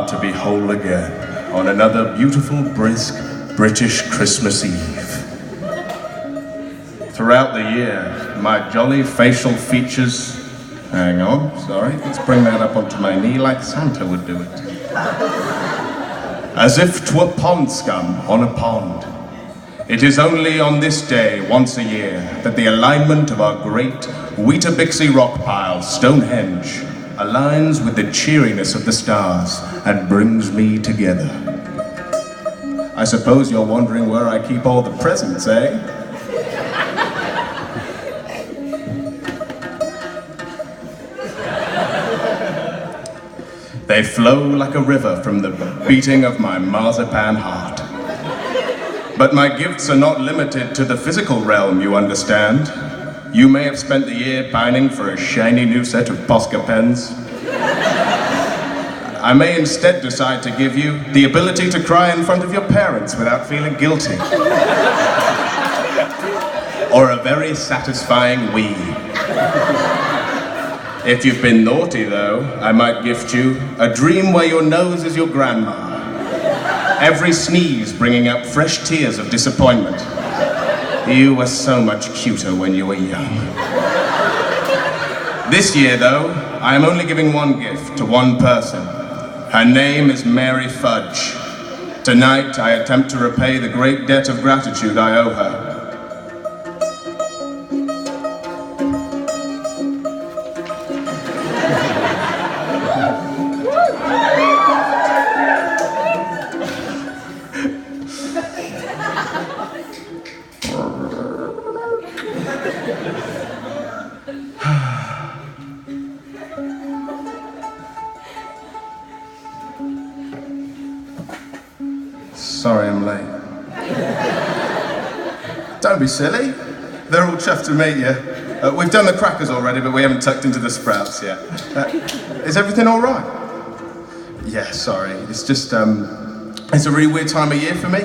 to be whole again on another beautiful, brisk British Christmas Eve. Throughout the year, my jolly facial features... Hang on, sorry, let's bring that up onto my knee like Santa would do it. As if 'twere pond scum on a pond. It is only on this day, once a year, that the alignment of our great Weetabixie rock pile, Stonehenge, aligns with the cheeriness of the stars and brings me together. I suppose you're wondering where I keep all the presents, eh? They flow like a river from the beating of my marzipan heart. But my gifts are not limited to the physical realm, you understand. You may have spent the year pining for a shiny new set of Posca pens. I may instead decide to give you the ability to cry in front of your parents without feeling guilty. Or a very satisfying wee. If you've been naughty, though, I might gift you a dream where your nose is your grandma. Every sneeze bringing up fresh tears of disappointment. You were so much cuter when you were young. This year, though, I am only giving one gift to one person. Her name is Mary Fudge. Tonight, I attempt to repay the great debt of gratitude I owe her. Sorry I'm late. Don't be silly. They're all chuffed to meet you. We've done the crackers already, but we haven't tucked into the sprouts yet. Is everything all right? Yeah, sorry. It's just, it's a really weird time of year for me.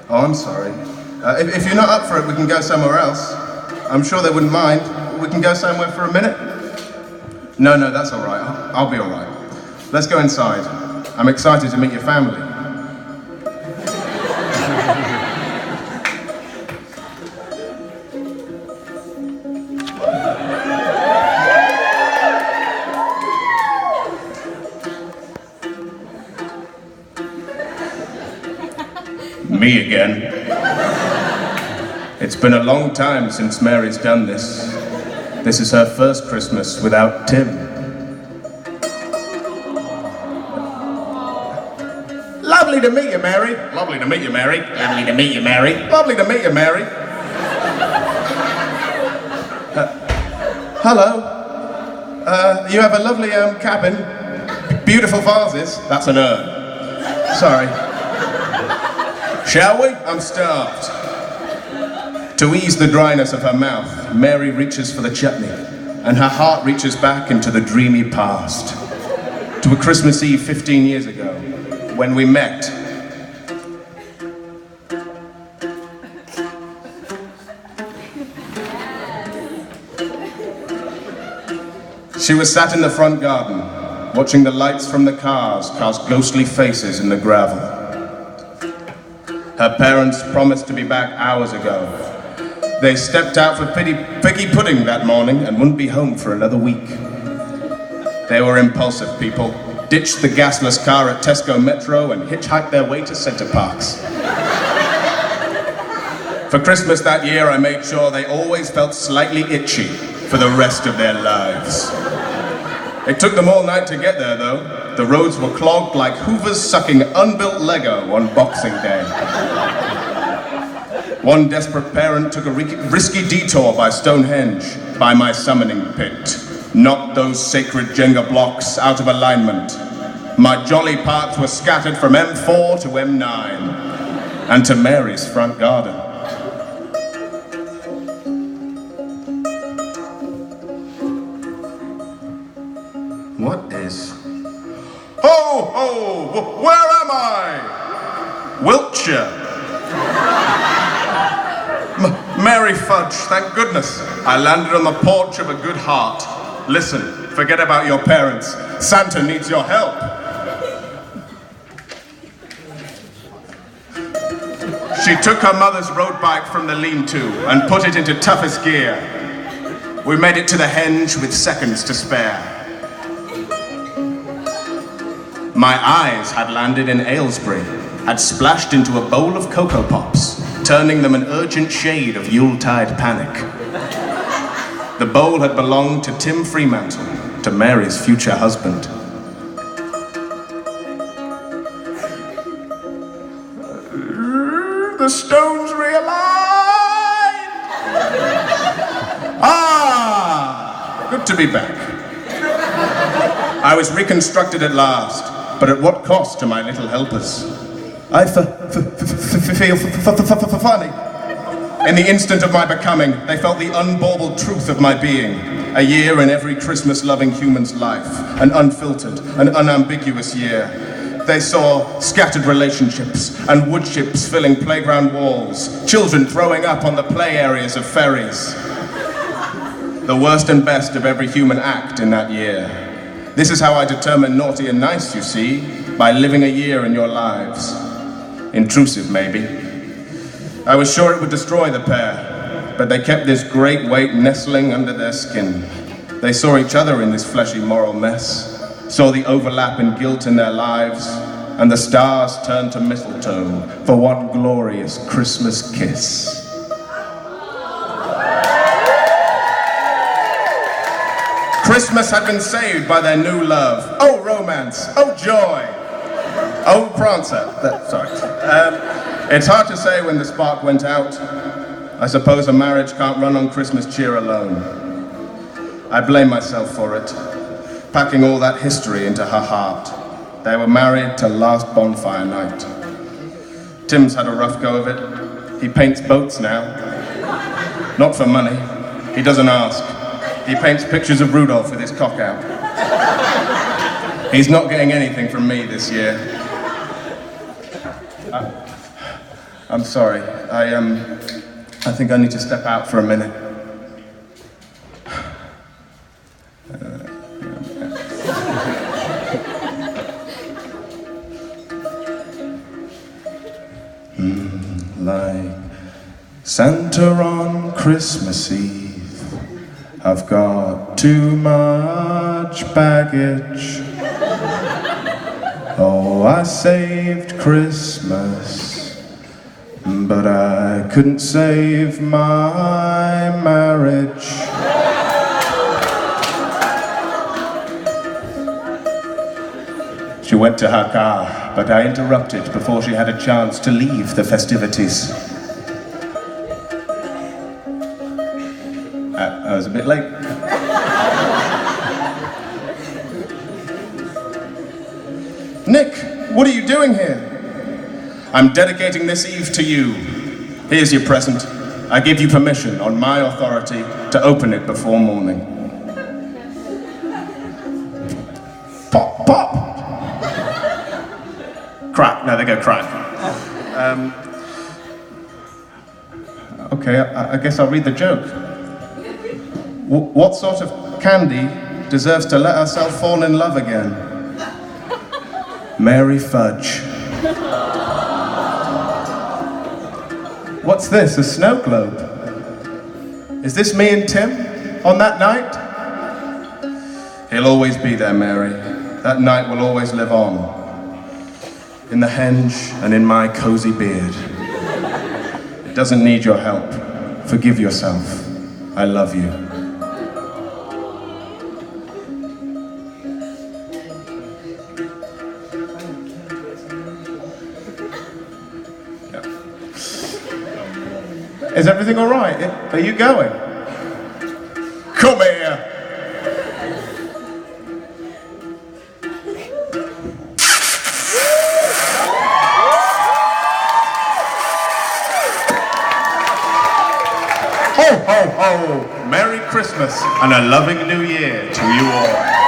Oh, I'm sorry. If you're not up for it, we can go somewhere else. I'm sure they wouldn't mind. We can go somewhere for a minute. No, that's all right. I'll be all right. Let's go inside. I'm excited to meet your family. Me again. It's been a long time since Mary's done this. This is her first Christmas without Tim. Lovely to meet you, Mary. Lovely to meet you, Mary. Lovely to meet you, Mary. Lovely to meet you, Mary. Hello. You have a lovely cabin. Beautiful vases. That's an urn. Sorry. Shall we? I'm starved. To ease the dryness of her mouth, Mary reaches for the chutney, and her heart reaches back into the dreamy past, to a Christmas Eve 15 years ago, when we met. She was sat in the front garden, watching the lights from the cars cast ghostly faces in the gravel. Her parents promised to be back hours ago. They stepped out for piggy pudding that morning and wouldn't be home for another week. They were impulsive people, ditched the gasless car at Tesco Metro and hitchhiked their way to Centre Parks. For Christmas that year, I made sure they always felt slightly itchy for the rest of their lives. It took them all night to get there, though. The roads were clogged like Hoovers sucking unbuilt Lego on Boxing Day. One desperate parent took a risky detour by Stonehenge, by my summoning pit, knocked those sacred Jenga blocks out of alignment. My jolly parts were scattered from M4 to M9, and to Mary's front garden. What is... Ho, ho! Where am I? Wiltshire. Mary Fudge, thank goodness. I landed on the porch of a good heart. Listen, forget about your parents. Santa needs your help. She took her mother's road bike from the lean-to and put it into toughest gear. We made it to the henge with seconds to spare. My eyes had landed in Aylesbury, had splashed into a bowl of Cocoa Pops, turning them an urgent shade of Yuletide panic. The bowl had belonged to Tim Fremantle, to Mary's future husband. The stones realigned! Ah! Good to be back. I was reconstructed at last, but at what cost to my little helpers? I feel funny. In the instant of my becoming, they felt the unbaubled truth of my being. A year in every Christmas-loving human's life. An unfiltered, an unambiguous year. They saw scattered relationships and wood chips filling playground walls. Children throwing up on the play areas of ferries. The worst and best of every human act in that year. This is how I determine naughty and nice, you see, by living a year in your lives. Intrusive, maybe. I was sure it would destroy the pair, but they kept this great weight nestling under their skin. They saw each other in this fleshy moral mess, saw the overlap in guilt in their lives, and the stars turned to mistletoe for one glorious Christmas kiss. Christmas had been saved by their new love. Oh, romance. Oh, joy. Oh, Prancer. Sorry. It's hard to say when the spark went out. I suppose a marriage can't run on Christmas cheer alone. I blame myself for it, packing all that history into her heart. They were married till last bonfire night. Tim's had a rough go of it. He paints boats now. Not for money. He doesn't ask. He paints pictures of Rudolph with his cock out. He's not getting anything from me this year. I'm sorry. I think I need to step out for a minute. Like Santa on Christmas Eve, I've got too much baggage. Oh, I saved Christmas, but I couldn't save my marriage. She went to her car, but I interrupted before she had a chance to leave the festivities. I was a bit late. Nick, what are you doing here? I'm dedicating this eve to you. Here's your present. I give you permission on my authority to open it before morning. Pop, pop! Crack, no, they go crack. Okay, I guess I'll read the joke. What sort of candy deserves to let herself fall in love again? Mary Fudge. What's this, a snow globe? Is this me and Tim on that night? He'll always be there, Mary. That night will always live on. In the henge and in my cozy beard. It doesn't need your help. Forgive yourself. I love you. Is everything all right? Are you going? Come here! Ho, ho, ho! Merry Christmas and a loving New Year to you all.